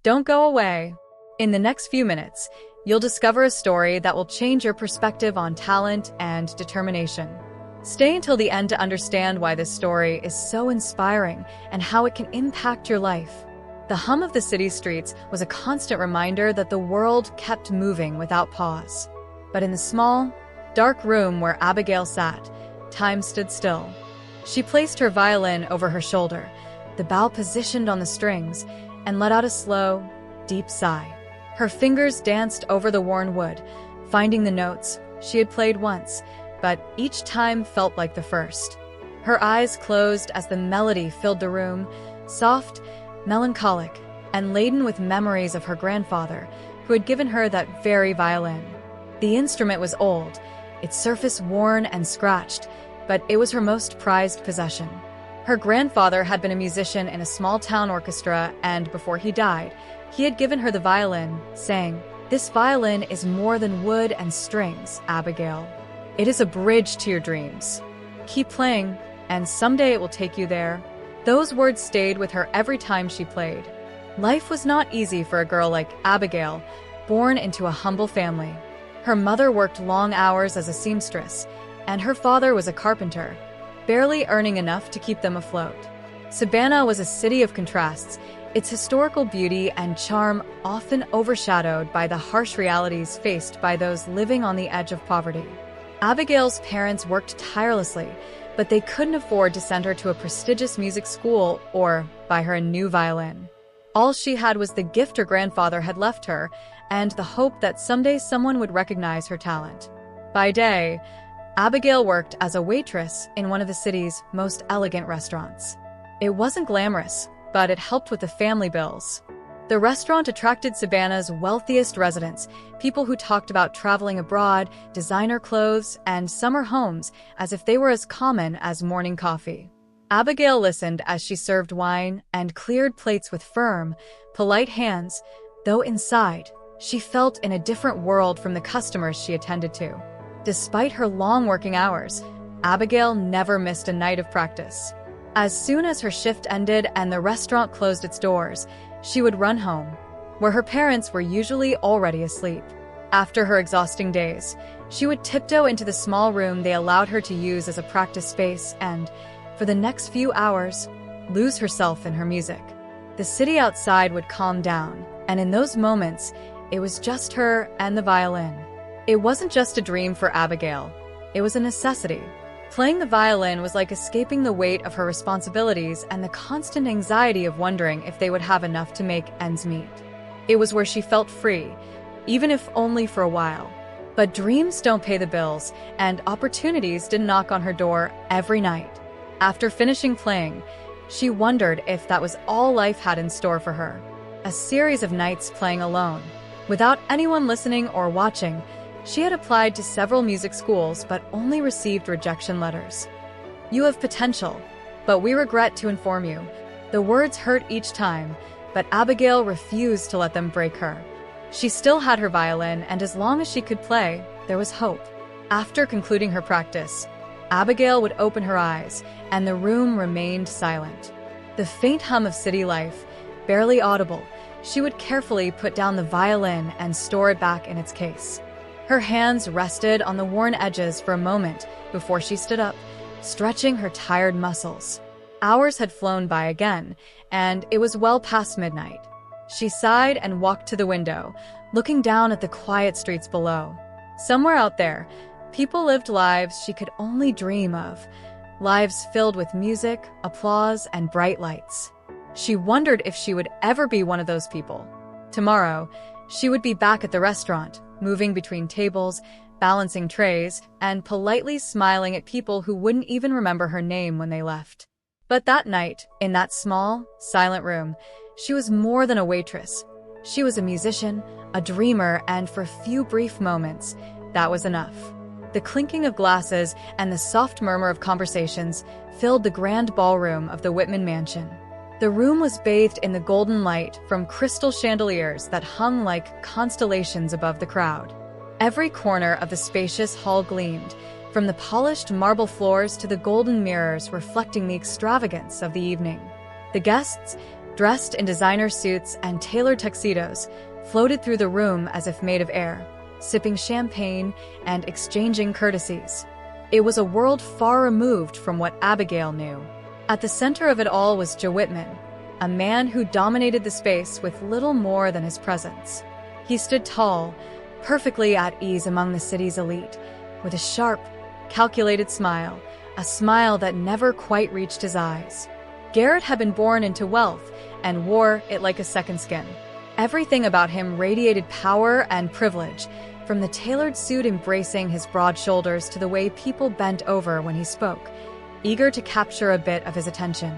Don't go away. In the next few minutes, you'll discover a story that will change your perspective on talent and determination. Stay until the end to understand why this story is so inspiring and how it can impact your life. The hum of the city streets was a constant reminder that the world kept moving without pause. But in the small, dark room where Abigail sat, time stood still. She placed her violin over her shoulder, the bow positioned on the strings, and let out a slow, deep sigh. Her fingers danced over the worn wood, finding the notes she had played once, but each time felt like the first. Her eyes closed as the melody filled the room, soft, melancholic, and laden with memories of her grandfather, who had given her that very violin. The instrument was old, its surface worn and scratched, but it was her most prized possession. Her grandfather had been a musician in a small-town orchestra, and before he died, he had given her the violin, saying, "This violin is more than wood and strings, Abigail. It is a bridge to your dreams. Keep playing, and someday it will take you there." Those words stayed with her every time she played. Life was not easy for a girl like Abigail, born into a humble family. Her mother worked long hours as a seamstress, and her father was a carpenter, barely earning enough to keep them afloat. Savannah was a city of contrasts, its historical beauty and charm often overshadowed by the harsh realities faced by those living on the edge of poverty. Abigail's parents worked tirelessly, but they couldn't afford to send her to a prestigious music school or buy her a new violin. All she had was the gift her grandfather had left her and the hope that someday someone would recognize her talent. By day, Abigail worked as a waitress in one of the city's most elegant restaurants. It wasn't glamorous, but it helped with the family bills. The restaurant attracted Savannah's wealthiest residents, people who talked about traveling abroad, designer clothes, and summer homes as if they were as common as morning coffee. Abigail listened as she served wine and cleared plates with firm, polite hands, though inside, she felt in a different world from the customers she attended to. Despite her long working hours, Abigail never missed a night of practice. As soon as her shift ended and the restaurant closed its doors, she would run home, where her parents were usually already asleep. After her exhausting days, she would tiptoe into the small room they allowed her to use as a practice space and, for the next few hours, lose herself in her music. The city outside would calm down, and in those moments, it was just her and the violin. It wasn't just a dream for Abigail, it was a necessity. Playing the violin was like escaping the weight of her responsibilities and the constant anxiety of wondering if they would have enough to make ends meet. It was where she felt free, even if only for a while. But dreams don't pay the bills, and opportunities didn't knock on her door every night. After finishing playing, she wondered if that was all life had in store for her. A series of nights playing alone. Without anyone listening or watching, she had applied to several music schools but only received rejection letters. "You have potential, but we regret to inform you." The words hurt each time, but Abigail refused to let them break her. She still had her violin, and as long as she could play, there was hope. After concluding her practice, Abigail would open her eyes, and the room remained silent. The faint hum of city life, barely audible, she would carefully put down the violin and store it back in its case. Her hands rested on the worn edges for a moment before she stood up, stretching her tired muscles. Hours had flown by again, and it was well past midnight. She sighed and walked to the window, looking down at the quiet streets below. Somewhere out there, people lived lives she could only dream of, lives filled with music, applause, and bright lights. She wondered if she would ever be one of those people. Tomorrow, she would be back at the restaurant, moving between tables, balancing trays, and politely smiling at people who wouldn't even remember her name when they left. But that night, in that small, silent room, she was more than a waitress. She was a musician, a dreamer, and for a few brief moments, that was enough. The clinking of glasses and the soft murmur of conversations filled the grand ballroom of the Whitman mansion. The room was bathed in the golden light from crystal chandeliers that hung like constellations above the crowd. Every corner of the spacious hall gleamed, from the polished marble floors to the golden mirrors reflecting the extravagance of the evening. The guests, dressed in designer suits and tailored tuxedos, floated through the room as if made of air, sipping champagne and exchanging courtesies. It was a world far removed from what Abigail knew. At the center of it all was Joe Whitman, a man who dominated the space with little more than his presence. He stood tall, perfectly at ease among the city's elite, with a sharp, calculated smile, a smile that never quite reached his eyes. Garrett had been born into wealth and wore it like a second skin. Everything about him radiated power and privilege, from the tailored suit embracing his broad shoulders to the way people bent over when he spoke, eager to capture a bit of his attention.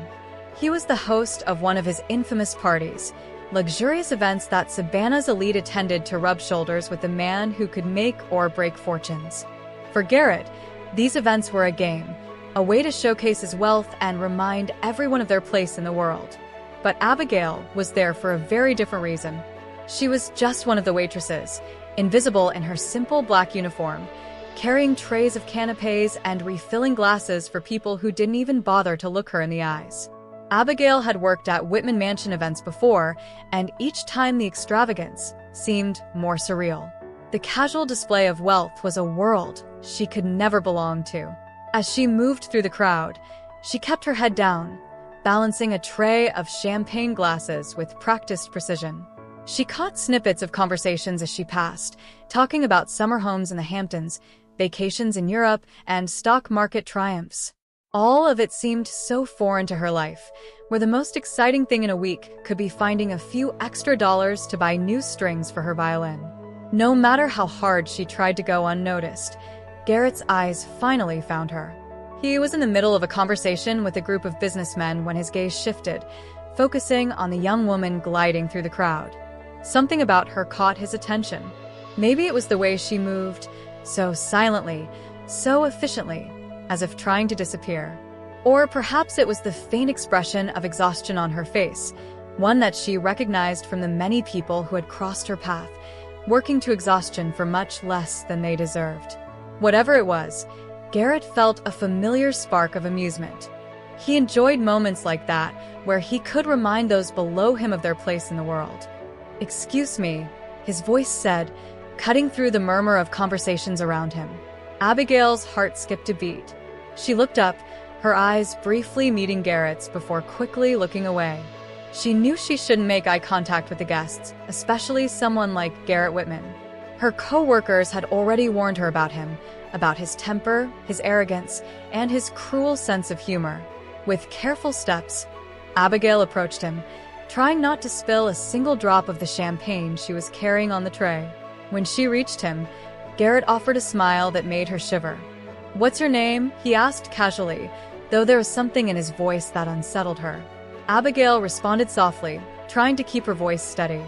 He was the host of one of his infamous parties, luxurious events that Savannah's elite attended to rub shoulders with the man who could make or break fortunes. For Garrett, these events were a game, a way to showcase his wealth and remind everyone of their place in the world. But Abigail was there for a very different reason. She was just one of the waitresses, invisible in her simple black uniform, carrying trays of canapés and refilling glasses for people who didn't even bother to look her in the eyes. Abigail had worked at Whitman Mansion events before, and each time the extravagance seemed more surreal. The casual display of wealth was a world she could never belong to. As she moved through the crowd, she kept her head down, balancing a tray of champagne glasses with practiced precision. She caught snippets of conversations as she passed, talking about summer homes in the Hamptons, vacations in Europe, and stock market triumphs. All of it seemed so foreign to her life, where the most exciting thing in a week could be finding a few extra dollars to buy new strings for her violin. No matter how hard she tried to go unnoticed, Garrett's eyes finally found her. He was in the middle of a conversation with a group of businessmen when his gaze shifted, focusing on the young woman gliding through the crowd. Something about her caught his attention. Maybe it was the way she moved, so silently, so efficiently, as if trying to disappear. Or perhaps it was the faint expression of exhaustion on her face, one that she recognized from the many people who had crossed her path, working to exhaustion for much less than they deserved. Whatever it was, Garrett felt a familiar spark of amusement. He enjoyed moments like that, where he could remind those below him of their place in the world. "Excuse me," his voice said, cutting through the murmur of conversations around him. Abigail's heart skipped a beat. She looked up, her eyes briefly meeting Garrett's before quickly looking away. She knew she shouldn't make eye contact with the guests, especially someone like Garrett Whitman. Her co-workers had already warned her about him, about his temper, his arrogance, and his cruel sense of humor. With careful steps, Abigail approached him, trying not to spill a single drop of the champagne she was carrying on the tray. When she reached him, Garrett offered a smile that made her shiver. "What's your name?" he asked casually, though there was something in his voice that unsettled her. Abigail responded softly, trying to keep her voice steady.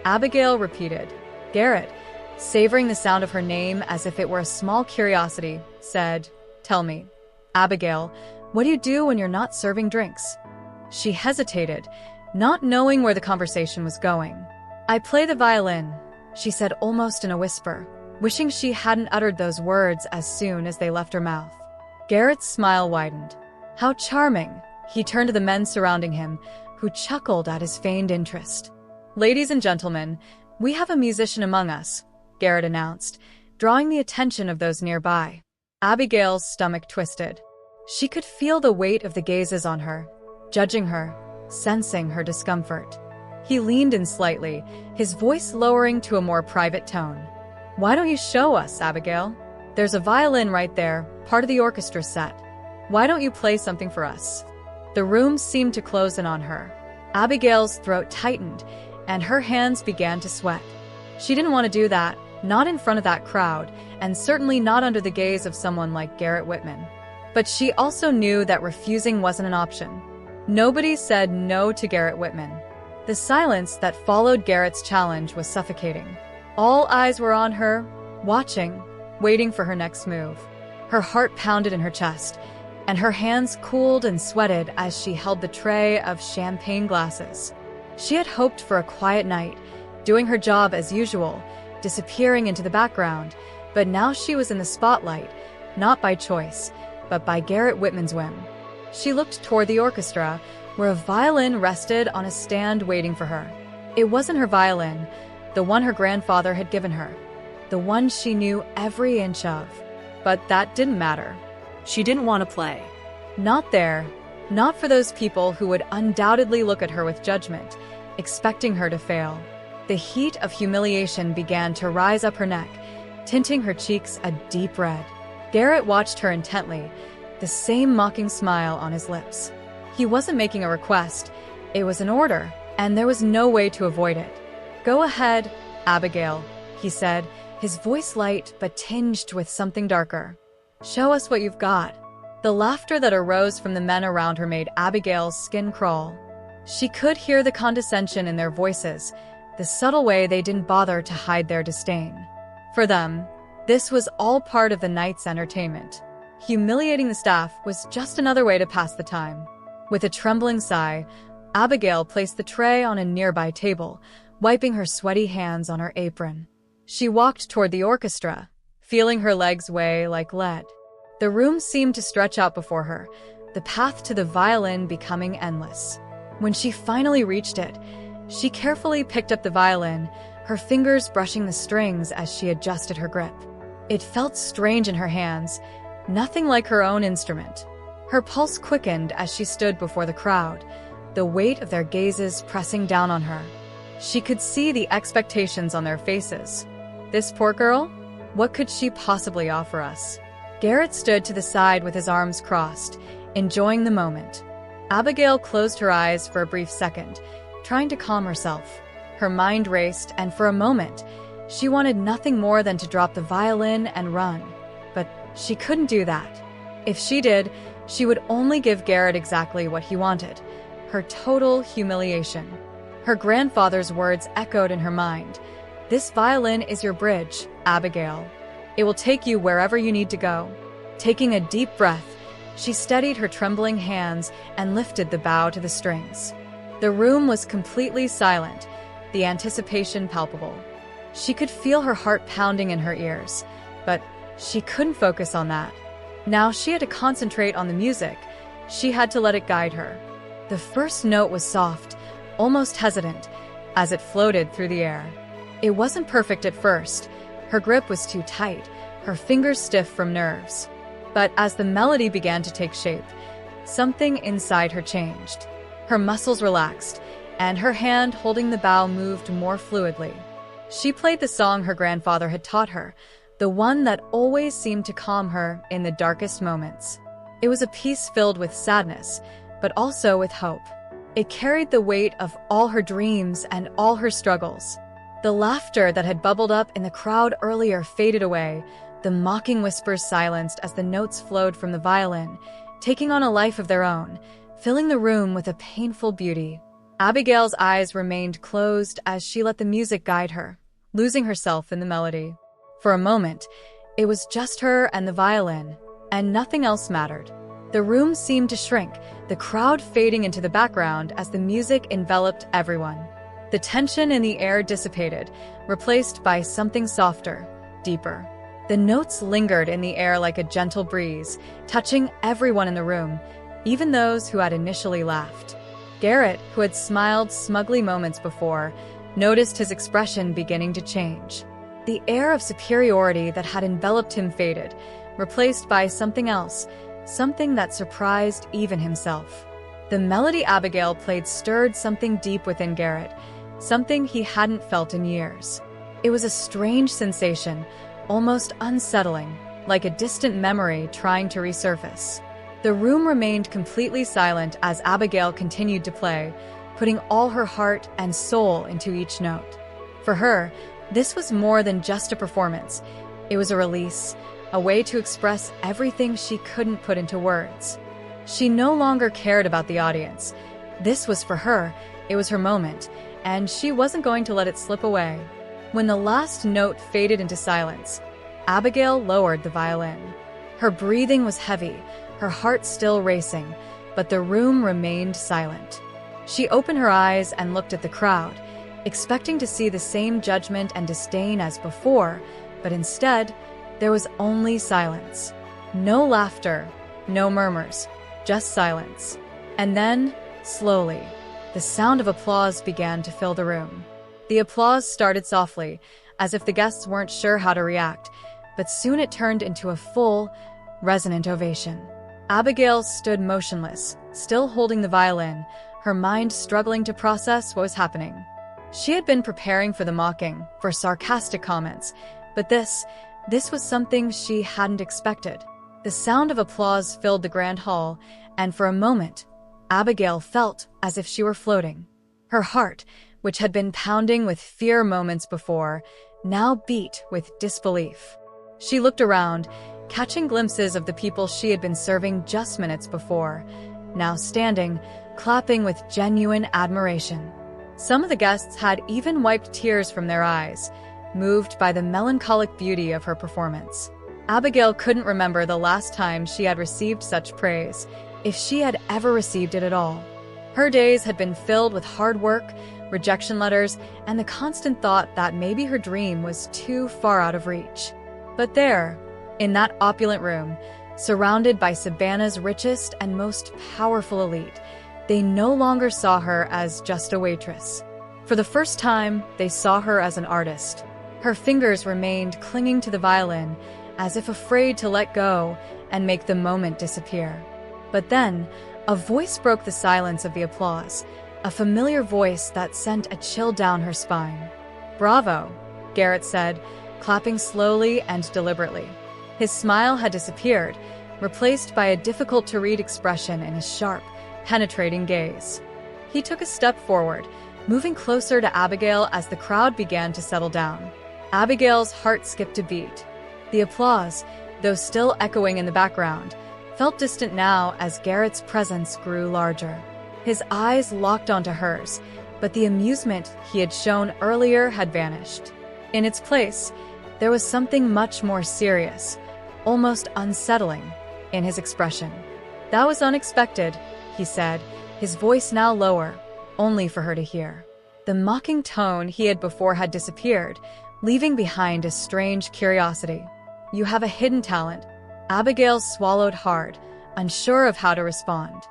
Abigail repeated, "Garrett," savoring the sound of her name as if it were a small curiosity, said, "Tell me, Abigail, what do you do when you're not serving drinks?" She hesitated, not knowing where the conversation was going. "I play the violin," she said almost in a whisper, wishing she hadn't uttered those words as soon as they left her mouth. Garrett's smile widened. "How charming," he turned to the men surrounding him, who chuckled at his feigned interest. "Ladies and gentlemen, we have a musician among us," Garrett announced, drawing the attention of those nearby. Abigail's stomach twisted. She could feel the weight of the gazes on her, judging her, sensing her discomfort. He leaned in slightly, his voice lowering to a more private tone. "Why don't you show us, Abigail? There's a violin right there, part of the orchestra set. Why don't you play something for us?" The room seemed to close in on her. Abigail's throat tightened, and her hands began to sweat. She didn't want to do that, not in front of that crowd, and certainly not under the gaze of someone like Garrett Whitman. But she also knew that refusing wasn't an option. Nobody said no to Garrett Whitman. The silence that followed Garrett's challenge was suffocating. All eyes were on her, watching, waiting for her next move. Her heart pounded in her chest, and her hands cooled and sweated as she held the tray of champagne glasses. She had hoped for a quiet night, doing her job as usual, disappearing into the background, but now she was in the spotlight, not by choice, but by Garrett Whitman's whim. She looked toward the orchestra, where a violin rested on a stand waiting for her. It wasn't her violin, the one her grandfather had given her, the one she knew every inch of. But that didn't matter. She didn't want to play. Not there. Not for those people who would undoubtedly look at her with judgment, expecting her to fail. The heat of humiliation began to rise up her neck, tinting her cheeks a deep red. Garrett watched her intently, the same mocking smile on his lips. He wasn't making a request, it was an order, and there was no way to avoid it. "Go ahead, Abigail," he said, his voice light but tinged with something darker. "Show us what you've got." The laughter that arose from the men around her made Abigail's skin crawl. She could hear the condescension in their voices, the subtle way they didn't bother to hide their disdain. For them, this was all part of the night's entertainment. Humiliating the staff was just another way to pass the time. With a trembling sigh, Abigail placed the tray on a nearby table, wiping her sweaty hands on her apron. She walked toward the orchestra, feeling her legs weigh like lead. The room seemed to stretch out before her, the path to the violin becoming endless. When she finally reached it, she carefully picked up the violin, her fingers brushing the strings as she adjusted her grip. It felt strange in her hands, nothing like her own instrument. Her pulse quickened as she stood before the crowd, the weight of their gazes pressing down on her. She could see the expectations on their faces. This poor girl? What could she possibly offer us? Garrett stood to the side with his arms crossed, enjoying the moment. Abigail closed her eyes for a brief second, trying to calm herself. Her mind raced, and for a moment, she wanted nothing more than to drop the violin and run. But she couldn't do that. If she did, she would only give Garrett exactly what he wanted, her total humiliation. Her grandfather's words echoed in her mind. "This violin is your bridge, Abigail. It will take you wherever you need to go." Taking a deep breath, she steadied her trembling hands and lifted the bow to the strings. The room was completely silent, the anticipation palpable. She could feel her heart pounding in her ears, but she couldn't focus on that. Now she had to concentrate on the music. She had to let it guide her. The first note was soft, almost hesitant, as it floated through the air. It wasn't perfect at first. Her grip was too tight, her fingers stiff from nerves. But as the melody began to take shape, something inside her changed. Her muscles relaxed, and her hand holding the bow moved more fluidly. She played the song her grandfather had taught her, the one that always seemed to calm her in the darkest moments. It was a piece filled with sadness, but also with hope. It carried the weight of all her dreams and all her struggles. The laughter that had bubbled up in the crowd earlier faded away, the mocking whispers silenced as the notes flowed from the violin, taking on a life of their own, filling the room with a painful beauty. Abigail's eyes remained closed as she let the music guide her, losing herself in the melody. For a moment, it was just her and the violin, and nothing else mattered. The room seemed to shrink, the crowd fading into the background as the music enveloped everyone. The tension in the air dissipated, replaced by something softer, deeper. The notes lingered in the air like a gentle breeze, touching everyone in the room, even those who had initially laughed. Garrett, who had smiled smugly moments before, noticed his expression beginning to change. The air of superiority that had enveloped him faded, replaced by something else, something that surprised even himself. The melody Abigail played stirred something deep within Garrett, something he hadn't felt in years. It was a strange sensation, almost unsettling, like a distant memory trying to resurface. The room remained completely silent as Abigail continued to play, putting all her heart and soul into each note. For her, this was more than just a performance. It was a release, a way to express everything she couldn't put into words. She no longer cared about the audience. This was for her, it was her moment, and she wasn't going to let it slip away. When the last note faded into silence, Abigail lowered the violin. Her breathing was heavy, her heart still racing, but the room remained silent. She opened her eyes and looked at the crowd, expecting to see the same judgment and disdain as before, but instead, there was only silence. No laughter, no murmurs, just silence. And then, Slowly, the sound of applause began to fill the room. The applause started softly, as if the guests weren't sure how to react, but soon it turned into a full, resonant ovation. Abigail stood motionless, still holding the violin, her mind struggling to process what was happening. She had been preparing for the mocking, for sarcastic comments, but this was something she hadn't expected. The sound of applause filled the grand hall, and for a moment, Abigail felt as if she were floating. Her heart, which had been pounding with fear moments before, now beat with disbelief. She looked around, catching glimpses of the people she had been serving just minutes before, now standing, clapping with genuine admiration. Some of the guests had even wiped tears from their eyes, moved by the melancholic beauty of her performance. Abigail couldn't remember the last time she had received such praise, if she had ever received it at all. Her days had been filled with hard work, rejection letters, and the constant thought that maybe her dream was too far out of reach. But there, in that opulent room, surrounded by Savannah's richest and most powerful elite, they no longer saw her as just a waitress. For the first time, they saw her as an artist. Her fingers remained clinging to the violin, as if afraid to let go and make the moment disappear. But then, a voice broke the silence of the applause, a familiar voice that sent a chill down her spine. "Bravo," Garrett said, clapping slowly and deliberately. His smile had disappeared, replaced by a difficult-to-read expression in his sharp, penetrating gaze. He took a step forward, moving closer to Abigail as the crowd began to settle down. Abigail's heart skipped a beat. The applause, though still echoing in the background, felt distant now as Garrett's presence grew larger. His eyes locked onto hers, but the amusement he had shown earlier had vanished. In its place, there was something much more serious, almost unsettling, in his expression. "That was unexpected," he said, his voice now lower, only for her to hear. The mocking tone he had before had disappeared, leaving behind a strange curiosity. "You have a hidden talent." Abigail swallowed hard, unsure of how to respond.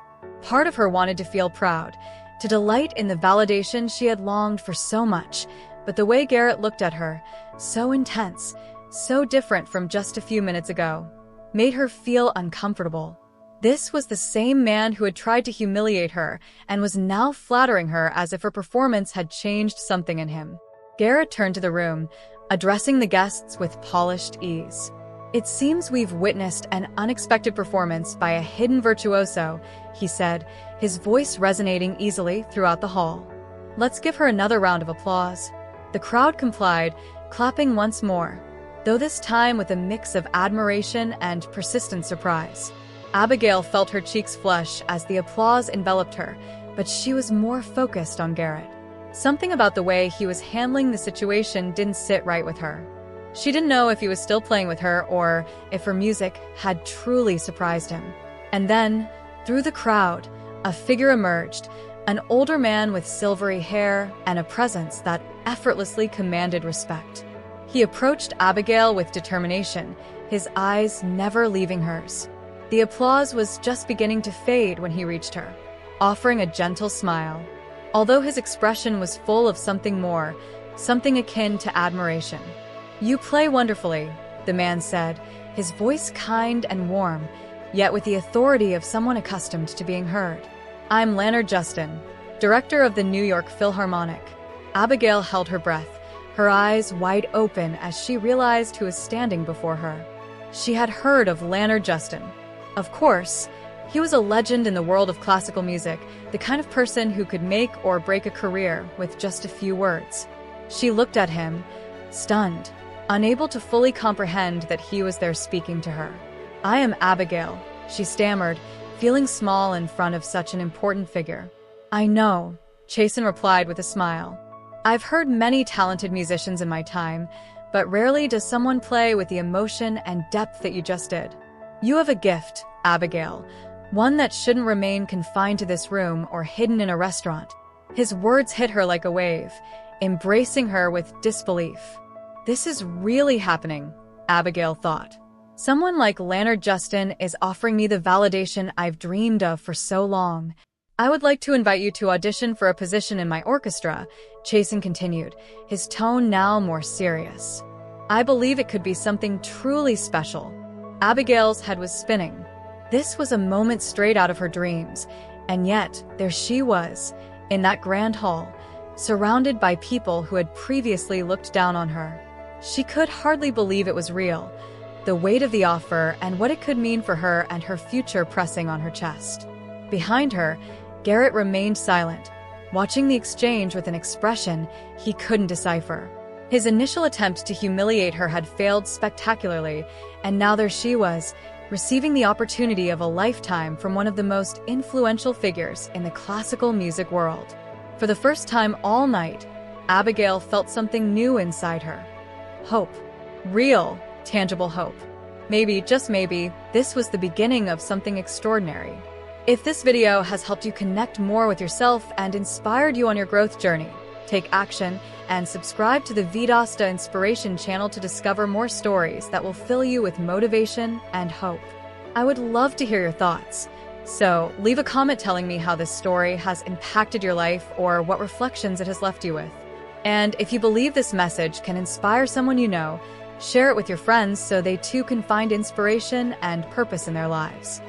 Part of her wanted to feel proud, to delight in the validation she had longed for so much, but the way Garrett looked at her, so intense, so different from just a few minutes ago, made her feel uncomfortable. This was the same man who had tried to humiliate her and was now flattering her as if her performance had changed something in him. Garrett turned to the room, addressing the guests with polished ease. "It seems we've witnessed an unexpected performance by a hidden virtuoso," he said, his voice resonating easily throughout the hall. "Let's give her another round of applause." The crowd complied, clapping once more, though this time with a mix of admiration and persistent surprise. Abigail felt her cheeks flush as the applause enveloped her, but she was more focused on Garrett. Something about the way he was handling the situation didn't sit right with her. She didn't know if he was still playing with her or if her music had truly surprised him. And then, through the crowd, a figure emerged, an older man with silvery hair and a presence that effortlessly commanded respect. He approached Abigail with determination, his eyes never leaving hers. The applause was just beginning to fade when he reached her, offering a gentle smile. Although his expression was full of something more, something akin to admiration. "You play wonderfully," the man said, his voice kind and warm, yet with the authority of someone accustomed to being heard. "I'm Leonard Justin, director of the New York Philharmonic." Abigail held her breath, her eyes wide open as she realized who was standing before her. She had heard of Leonard Justin. Of course, he was a legend in the world of classical music, the kind of person who could make or break a career with just a few words. She looked at him, stunned, unable to fully comprehend that he was there speaking to her. "I am Abigail," she stammered, feeling small in front of such an important figure. "I know," Chasen replied with a smile. "I've heard many talented musicians in my time, but rarely does someone play with the emotion and depth that you just did. You have a gift, Abigail, one that shouldn't remain confined to this room or hidden in a restaurant." His words hit her like a wave, embracing her with disbelief. This is really happening, Abigail thought. Someone like Leonard Justin is offering me the validation I've dreamed of for so long. I would like to invite you to audition for a position in my orchestra, Chasen continued, his tone now more serious. I believe it could be something truly special. Abigail's head was spinning. This was a moment straight out of her dreams, and yet there she was, in that grand hall, surrounded by people who had previously looked down on her. She could hardly believe it was real, the weight of the offer and what it could mean for her and her future pressing on her chest. Behind her, Garrett remained silent, watching the exchange with an expression he couldn't decipher. His initial attempt to humiliate her had failed spectacularly, and now there she was, receiving the opportunity of a lifetime from one of the most influential figures in the classical music world. For the first time all night, Abigail felt something new inside her. Hope. Real, tangible hope. Maybe, just maybe, this was the beginning of something extraordinary. If this video has helped you connect more with yourself and inspired you on your growth journey, take action and subscribe to the Vidas Inspiration channel to discover more stories that will fill you with motivation and hope. I would love to hear your thoughts. So leave a comment telling me how this story has impacted your life or what reflections it has left you with. And if you believe this message can inspire someone you know, share it with your friends so they too can find inspiration and purpose in their lives.